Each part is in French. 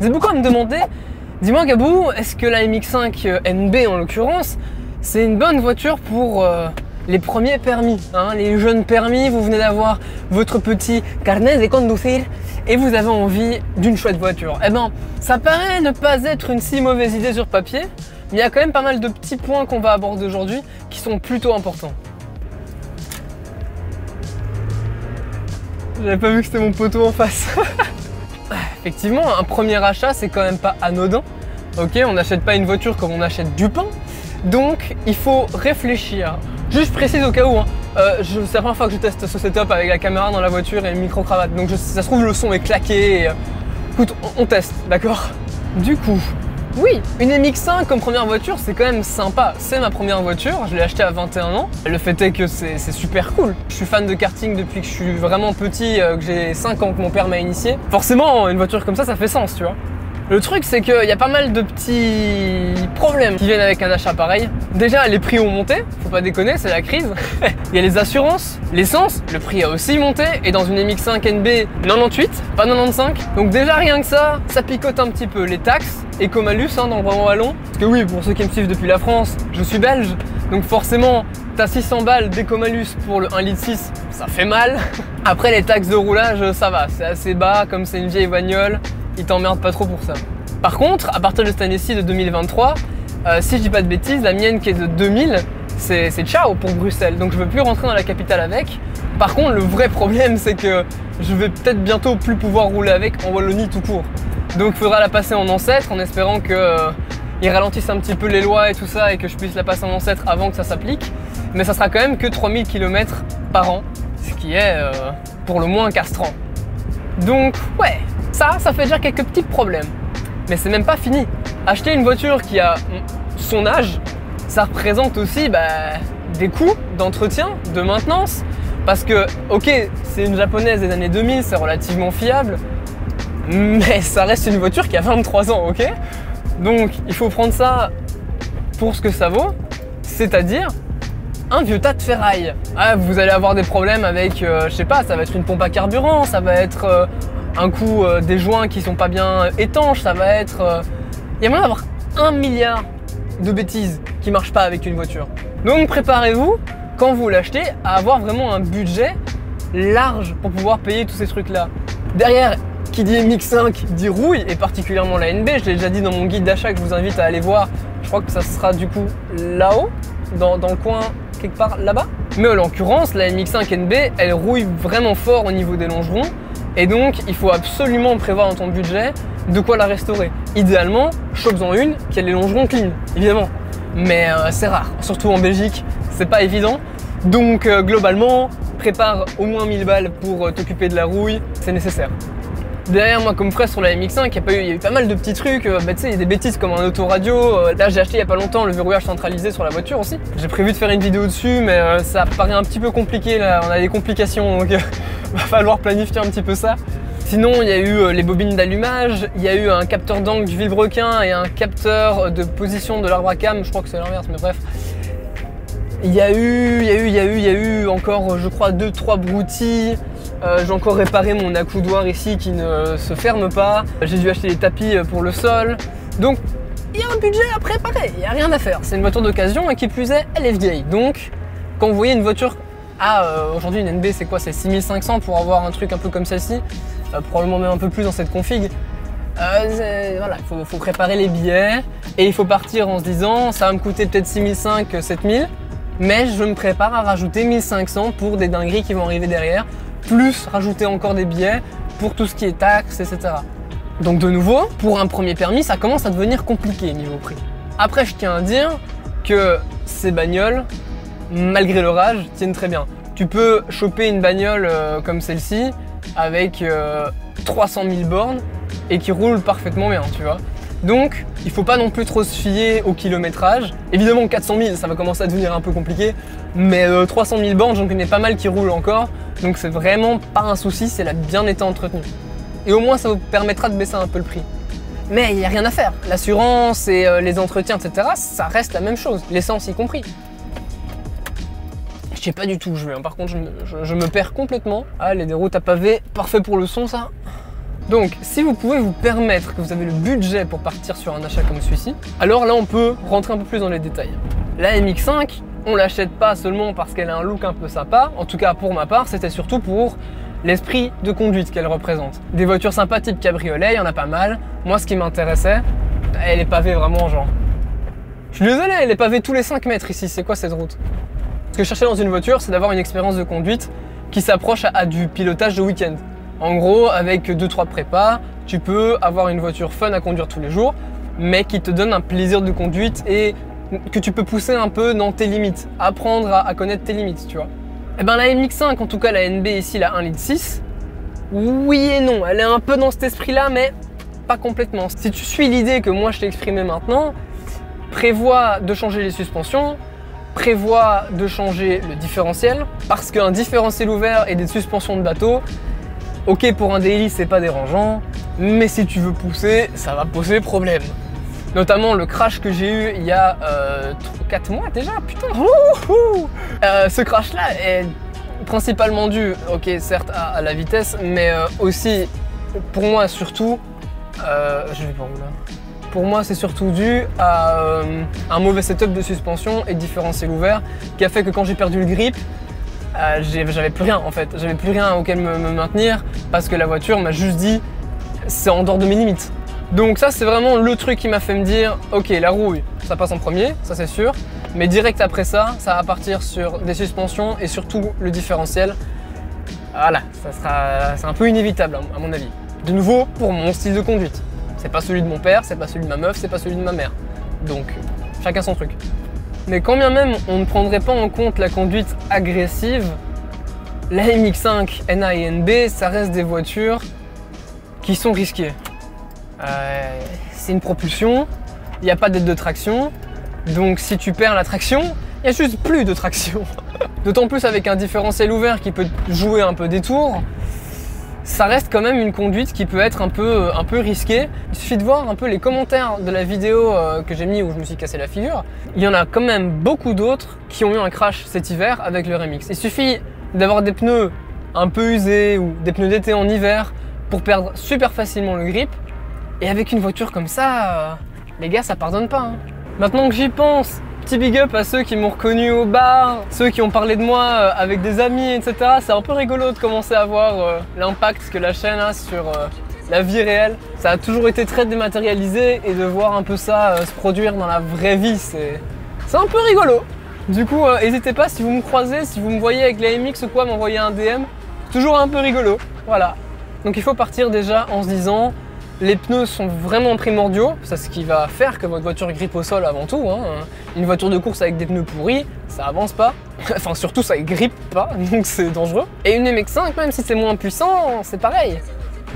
Vous êtes beaucoup à me demander, dis-moi Gabou, est-ce que la MX5 NB en l'occurrence, c'est une bonne voiture pour les premiers permis, hein, les jeunes permis, vous venez d'avoir votre petit carnet de conduire et vous avez envie d'une chouette voiture. Eh ben, ça paraît ne pas être une si mauvaise idée sur papier, mais il y a quand même pas mal de petits points qu'on va aborder aujourd'hui qui sont plutôt importants. J'avais pas vu que c'était mon poteau en face. Effectivement, un premier achat, c'est quand même pas anodin. Ok, on n'achète pas une voiture comme on achète du pain. Donc, il faut réfléchir. Juste précise au cas où, hein, c'est la première fois que je teste ce setup avec la caméra dans la voiture et une micro-cravate. Donc, ça se trouve, le son est claqué. Et, écoute, on teste, d'accord? Du coup, oui, une MX5 comme première voiture, c'est quand même sympa. C'est ma première voiture, je l'ai achetée à 21 ans. Le fait est que c'est super cool. Je suis fan de karting depuis que je suis vraiment petit, que j'ai 5 ans que mon père m'a initié. Forcément, une voiture comme ça fait sens, tu vois. Le truc, c'est qu'il y a pas mal de petits problèmes qui viennent avec un achat pareil. Déjà, les prix ont monté, faut pas déconner, c'est la crise. Il y a les assurances, l'essence, le prix a aussi monté. Et dans une MX5 NB, 98, pas 95. Donc déjà, rien que ça picote un petit peu. Les taxes, éco-malus hein, dans le Brabant wallon. Parce que oui, pour ceux qui me suivent depuis la France, je suis belge. Donc forcément, t'as 600 balles d'éco-malus pour le 1,6 litre, ça fait mal. Après, les taxes de roulage, ça va, c'est assez bas, comme c'est une vieille bagnole. Ils t'emmerdent pas trop pour ça. Par contre, à partir de cette année-ci de 2023, si je dis pas de bêtises, la mienne qui est de 2000, c'est ciao pour Bruxelles. Donc je veux plus rentrer dans la capitale avec. Par contre, le vrai problème, c'est que je vais peut-être bientôt plus pouvoir rouler avec en Wallonie tout court. Donc il faudra la passer en ancêtre en espérant qu'ils ralentissent un petit peu les lois et tout ça et que je puisse la passer en ancêtre avant que ça s'applique. Mais ça sera quand même que 3000 km par an, ce qui est pour le moins castrant. Donc ouais, ça fait déjà quelques petits problèmes. Mais c'est même pas fini. Acheter une voiture qui a son âge, ça représente aussi des coûts d'entretien, de maintenance. Parce que, ok, c'est une japonaise des années 2000, c'est relativement fiable. Mais ça reste une voiture qui a 23 ans, ok? Donc il faut prendre ça pour ce que ça vaut. C'est-à-dire un vieux tas de ferraille. Ah, vous allez avoir des problèmes avec, je sais pas, ça va être une pompe à carburant, ça va être un coup des joints qui sont pas bien étanches, ça va être... Il y a moyen d'avoir 1 milliard de bêtises qui marchent pas avec une voiture. Donc préparez-vous, quand vous l'achetez, à avoir vraiment un budget large pour pouvoir payer tous ces trucs-là. Derrière, qui dit MX5 dit rouille, et particulièrement la NB, je l'ai déjà dit dans mon guide d'achat que je vous invite à aller voir. Je crois que ça sera du coup là-haut, dans le coin, quelque part là-bas. Mais en l'occurrence, la MX5 NB, elle rouille vraiment fort au niveau des longerons. Et donc, il faut absolument prévoir dans ton budget de quoi la restaurer. Idéalement, chope-en une qui a les longerons clean, évidemment. Mais c'est rare, surtout en Belgique, c'est pas évident. Donc globalement, prépare au moins 1000 balles pour t'occuper de la rouille, c'est nécessaire. Derrière moi, comme frère sur la MX5, il y a eu pas mal de petits trucs. Tu sais, il y a des bêtises comme un autoradio. Là, j'ai acheté il y a pas longtemps le verrouillage centralisé sur la voiture aussi. J'ai prévu de faire une vidéo dessus, mais ça paraît un petit peu compliqué là. On a des complications, donc va falloir planifier un petit peu ça. Sinon, il y a eu les bobines d'allumage, il y a eu un capteur d'angle du vilebrequin et un capteur de position de l'arbre à cam. Je crois que c'est l'inverse, mais bref. Il y a eu encore, je crois, 2-3 broutilles. J'ai encore réparé mon accoudoir ici qui ne se ferme pas. J'ai dû acheter des tapis pour le sol. Donc, il y a un budget à préparer, il n'y a rien à faire. C'est une voiture d'occasion et qui plus est, elle est vieille. Donc, quand vous voyez une voiture... aujourd'hui une NB c'est quoi? C'est 6500 pour avoir un truc un peu comme celle-ci. Probablement même un peu plus dans cette config. Voilà, il faut préparer les billets. Et il faut partir en se disant, ça va me coûter peut-être 6500, 7000. Mais je me prépare à rajouter 1500 pour des dingueries qui vont arriver derrière. Plus rajouter encore des billets pour tout ce qui est taxes, etc. Donc de nouveau, pour un premier permis, ça commence à devenir compliqué niveau prix. Après, je tiens à dire que ces bagnoles, malgré leur âge, tiennent très bien. Tu peux choper une bagnole comme celle-ci avec 300 000 bornes et qui roule parfaitement bien, tu vois. Donc, il faut pas non plus trop se fier au kilométrage. Évidemment, 400 000, ça va commencer à devenir un peu compliqué, mais 300 000 bornes, j'en connais pas mal qui roulent encore, donc c'est vraiment pas un souci, c'est elle a bien été entretenue. Et au moins, ça vous permettra de baisser un peu le prix. Mais il n'y a rien à faire. L'assurance et les entretiens, etc., ça reste la même chose, l'essence y compris. Je sais pas du tout où je vais, hein. Par contre, je me perds complètement. Ah, les déroutes à pavés, parfait pour le son, ça. Donc si vous pouvez vous permettre, que vous avez le budget pour partir sur un achat comme celui-ci, alors là on peut rentrer un peu plus dans les détails. La MX5, on l'achète pas seulement parce qu'elle a un look un peu sympa, en tout cas pour ma part, c'était surtout pour l'esprit de conduite qu'elle représente. Des voitures sympas type cabriolet, il y en a pas mal. Moi ce qui m'intéressait, elle est pavée vraiment genre... Je suis désolé, elle est pavée tous les 5 mètres ici, c'est quoi cette route? Ce que je cherchais dans une voiture, c'est d'avoir une expérience de conduite qui s'approche à du pilotage de week-end. En gros, avec 2-3 prépas, tu peux avoir une voiture fun à conduire tous les jours, mais qui te donne un plaisir de conduite et que tu peux pousser un peu dans tes limites, apprendre à connaître tes limites, tu vois. Et ben la MX5, en tout cas la NB ici, la 1,6 litre, oui et non, elle est un peu dans cet esprit-là, mais pas complètement. Si tu suis l'idée que moi je t'ai exprimée maintenant, prévois de changer les suspensions, prévois de changer le différentiel, parce qu'un différentiel ouvert et des suspensions de bateau, ok pour un daily c'est pas dérangeant, mais si tu veux pousser, ça va poser problème. Notamment le crash que j'ai eu il y a 4 mois déjà, putain. Ce crash là est principalement dû, ok certes à la vitesse, mais aussi pour moi surtout, je vais pas où là. Pour moi c'est surtout dû à un mauvais setup de suspension et de différentiel ouvert qui a fait que quand j'ai perdu le grip, j'avais plus rien en fait, j'avais plus rien auquel me maintenir parce que la voiture m'a juste dit c'est en dehors de mes limites. Donc ça c'est vraiment le truc qui m'a fait me dire ok la rouille ça passe en premier, ça c'est sûr, mais direct après ça, ça va partir sur des suspensions et surtout le différentiel. Voilà, c'est un peu inévitable à mon avis. De nouveau pour mon style de conduite. C'est pas celui de mon père, c'est pas celui de ma meuf, c'est pas celui de ma mère. Donc chacun son truc. Mais quand bien même on ne prendrait pas en compte la conduite agressive, la MX5 NA et NB ça reste des voitures qui sont risquées. C'est une propulsion, il n'y a pas d'aide de traction, donc si tu perds la traction, il n'y a juste plus de traction. D'autant plus avec un différentiel ouvert qui peut jouer un peu des tours, ça reste quand même une conduite qui peut être un peu risquée. Il suffit de voir un peu les commentaires de la vidéo que j'ai mis où je me suis cassé la figure. Il y en a quand même beaucoup d'autres qui ont eu un crash cet hiver avec leur MX. Il suffit d'avoir des pneus un peu usés ou des pneus d'été en hiver pour perdre super facilement le grip. Et avec une voiture comme ça, les gars, ça pardonne pas. Hein. Maintenant que j'y pense, petit big up à ceux qui m'ont reconnu au bar, ceux qui ont parlé de moi avec des amis, etc. C'est un peu rigolo de commencer à voir l'impact que la chaîne a sur la vie réelle. Ça a toujours été très dématérialisé et de voir un peu ça se produire dans la vraie vie, c'est un peu rigolo. Du coup, n'hésitez pas si vous me croisez, si vous me voyez avec la MX ou quoi, m'envoyer un DM. Toujours un peu rigolo, voilà. Donc il faut partir déjà en se disant les pneus sont vraiment primordiaux, c'est ce qui va faire que votre voiture grippe au sol avant tout. Hein. Une voiture de course avec des pneus pourris, ça avance pas. Enfin surtout ça grippe pas, donc c'est dangereux. Et une MX5, même si c'est moins puissant, c'est pareil.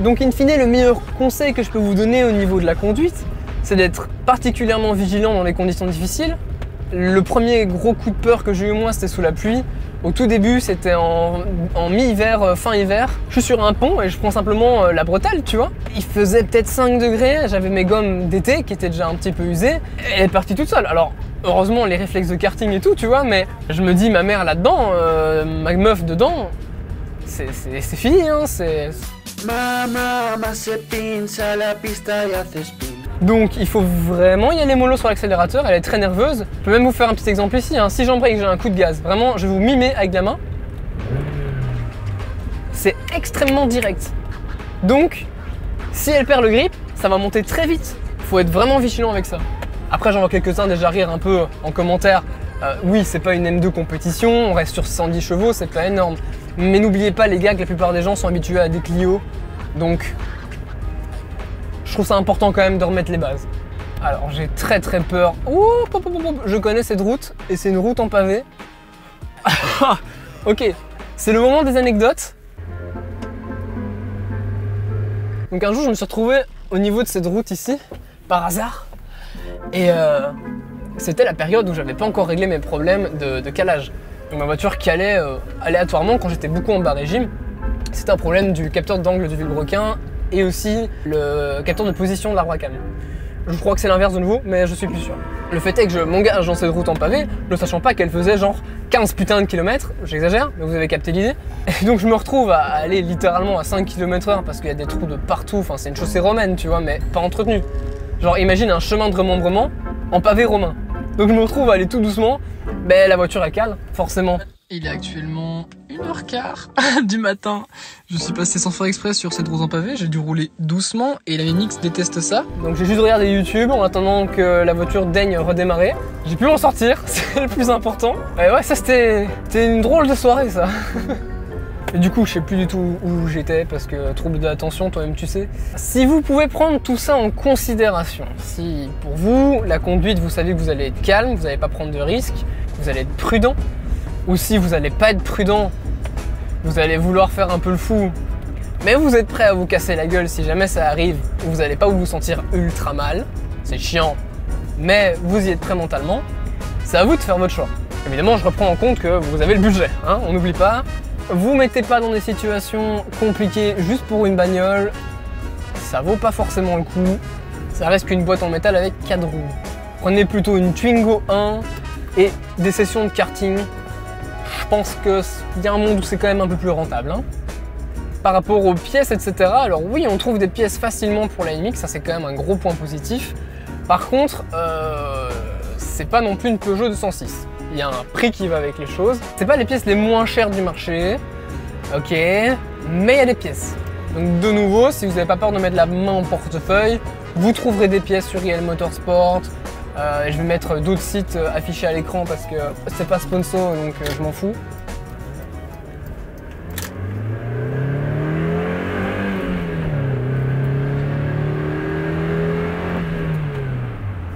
Donc in fine, le meilleur conseil que je peux vous donner au niveau de la conduite, c'est d'être particulièrement vigilant dans les conditions difficiles. Le premier gros coup de peur que j'ai eu moi, c'était sous la pluie. Au tout début, c'était en mi-hiver, fin hiver. Je suis sur un pont et je prends simplement la bretelle, tu vois. Il faisait peut-être 5 degrés, j'avais mes gommes d'été qui étaient déjà un petit peu usées. Elle est partie toute seule. Alors, heureusement, les réflexes de karting et tout, tu vois, mais je me dis, ma mère là-dedans, ma meuf dedans, c'est fini, hein, c'est... Mamá se pincha la pista y hace spin. Donc il faut vraiment y aller mollo sur l'accélérateur, elle est très nerveuse. Je peux même vous faire un petit exemple ici, hein. Si j'embraye et que j'ai un coup de gaz, vraiment je vais vous mimer avec la main. C'est extrêmement direct. Donc si elle perd le grip, ça va monter très vite. Il faut être vraiment vigilant avec ça. Après j'en vois quelques-uns déjà rire un peu en commentaire. Oui, c'est pas une M2 compétition, on reste sur 110 chevaux, c'est pas énorme. Mais n'oubliez pas les gars que la plupart des gens sont habitués à des Clio. Donc je trouve ça important quand même de remettre les bases. Alors j'ai très peur. Ouh, je connais cette route et c'est une route en pavé. Ok, c'est le moment des anecdotes. Donc un jour je me suis retrouvé au niveau de cette route ici, par hasard. Et c'était la période où j'avais pas encore réglé mes problèmes de calage. Donc ma voiture calait aléatoirement quand j'étais beaucoup en bas régime. C'était un problème du capteur d'angle du vilebrequin et aussi le capteur de position de l'arbre à cam. Je crois que c'est l'inverse de nouveau, mais je suis plus sûr. Le fait est que je m'engage dans cette route en pavé, ne sachant pas qu'elle faisait genre 15 putains de kilomètres, j'exagère, mais vous avez capté l'idée. Et donc je me retrouve à aller littéralement à 5 km/h parce qu'il y a des trous de partout, enfin c'est une chaussée romaine, tu vois, mais pas entretenue. Genre imagine un chemin de remembrement en pavé romain. Donc je me retrouve à aller tout doucement, ben la voiture elle cale, forcément. Il est actuellement 1h15 du matin. Je suis passé sans faire exprès sur cette route en pavé, j'ai dû rouler doucement et la MX déteste ça. Donc j'ai juste regardé YouTube en attendant que la voiture daigne redémarrer. J'ai pu m'en sortir, c'est le plus important. Et ouais, ça c'était une drôle de soirée ça. Et du coup, je sais plus du tout où j'étais parce que trouble de l'attention, toi-même tu sais. Si vous pouvez prendre tout ça en considération, si pour vous, la conduite, vous savez que vous allez être calme, vous n'allez pas prendre de risques, vous allez être prudent, ou si vous n'allez pas être prudent, vous allez vouloir faire un peu le fou, mais vous êtes prêt à vous casser la gueule si jamais ça arrive, vous n'allez pas vous sentir ultra mal, c'est chiant, mais vous y êtes prêt mentalement, c'est à vous de faire votre choix. Évidemment, je reprends en compte que vous avez le budget, hein, on n'oublie pas. Vous mettez pas dans des situations compliquées juste pour une bagnole, ça vaut pas forcément le coup, ça reste qu'une boîte en métal avec 4 roues. Prenez plutôt une Twingo 1 et des sessions de karting. Je pense qu'il y a un monde où c'est quand même un peu plus rentable. Hein. Par rapport aux pièces, etc. Alors oui, on trouve des pièces facilement pour la MX, ça c'est quand même un gros point positif. Par contre, c'est pas non plus une Peugeot 206. Il y a un prix qui va avec les choses. C'est pas les pièces les moins chères du marché, ok, mais il y a des pièces. Donc de nouveau, si vous n'avez pas peur de mettre la main au portefeuille, vous trouverez des pièces sur IL Motorsport. Je vais mettre d'autres sites affichés à l'écran parce que c'est pas sponsor, donc je m'en fous.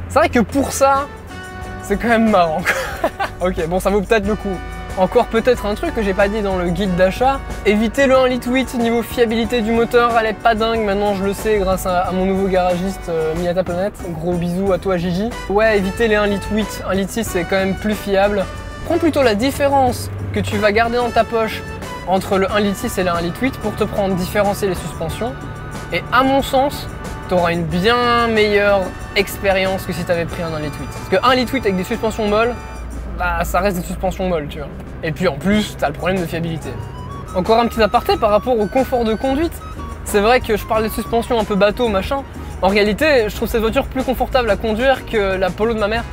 C'est vrai que pour ça, c'est quand même marrant. Ok, bon, ça vaut peut-être le coup. Encore peut-être un truc que j'ai pas dit dans le guide d'achat. Évitez le 1,8 litre, niveau fiabilité du moteur, elle est pas dingue, maintenant je le sais grâce à mon nouveau garagiste mis à ta planète. Gros bisous à toi Gigi. Ouais, évitez les 1,8 litre, 1,6 litre c'est quand même plus fiable. Prends plutôt la différence que tu vas garder dans ta poche entre le 1,6 litre et le 1,8 litre pour te prendre différencier les suspensions. Et à mon sens, tu auras une bien meilleure expérience que si tu avais pris un 1,8 litre. Parce que 1,8 litre avec des suspensions molles, bah, ça reste des suspensions molles, tu vois. Et puis en plus, tu as le problème de fiabilité. Encore un petit aparté par rapport au confort de conduite. C'est vrai que je parle des suspensions un peu bateau, machin. En réalité, je trouve cette voiture plus confortable à conduire que la Polo de ma mère.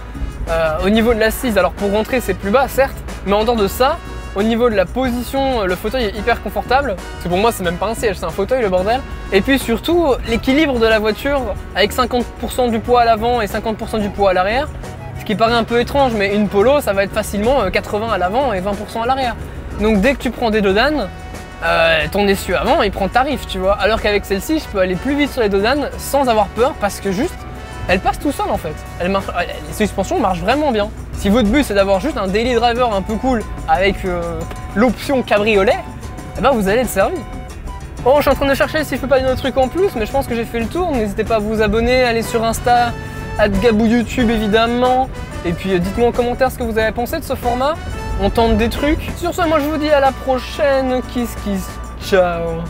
Au niveau de l'assise, alors pour rentrer c'est plus bas, certes, mais en dehors de ça, au niveau de la position, le fauteuil est hyper confortable. Parce que pour moi, c'est même pas un siège, c'est un fauteuil, le bordel. Et puis surtout, l'équilibre de la voiture, avec 50% du poids à l'avant et 50% du poids à l'arrière. Ce qui paraît un peu étrange, mais une Polo, ça va être facilement 80 à l'avant et 20% à l'arrière. Donc dès que tu prends des dodanes, ton essieu avant, il prend tarif, tu vois. Alors qu'avec celle-ci, je peux aller plus vite sur les dodanes sans avoir peur parce que juste, elle passe tout seul en fait. Les suspensions marchent vraiment bien. Si votre but c'est d'avoir juste un daily driver un peu cool avec l'option cabriolet, eh ben vous allez être servi. Bon, je suis en train de chercher si je peux pas donner un truc en plus, mais je pense que j'ai fait le tour. N'hésitez pas à vous abonner, aller sur Insta, @Gabou YouTube évidemment. Et puis dites-moi en commentaire ce que vous avez pensé de ce format. On tente des trucs. Sur ce, moi je vous dis à la prochaine. Kiss kiss. Ciao.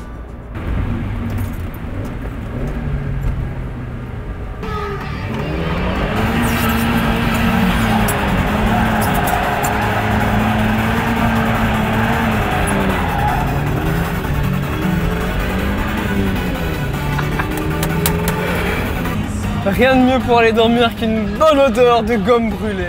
Rien de mieux pour aller dormir qu'une bonne odeur de gomme brûlée.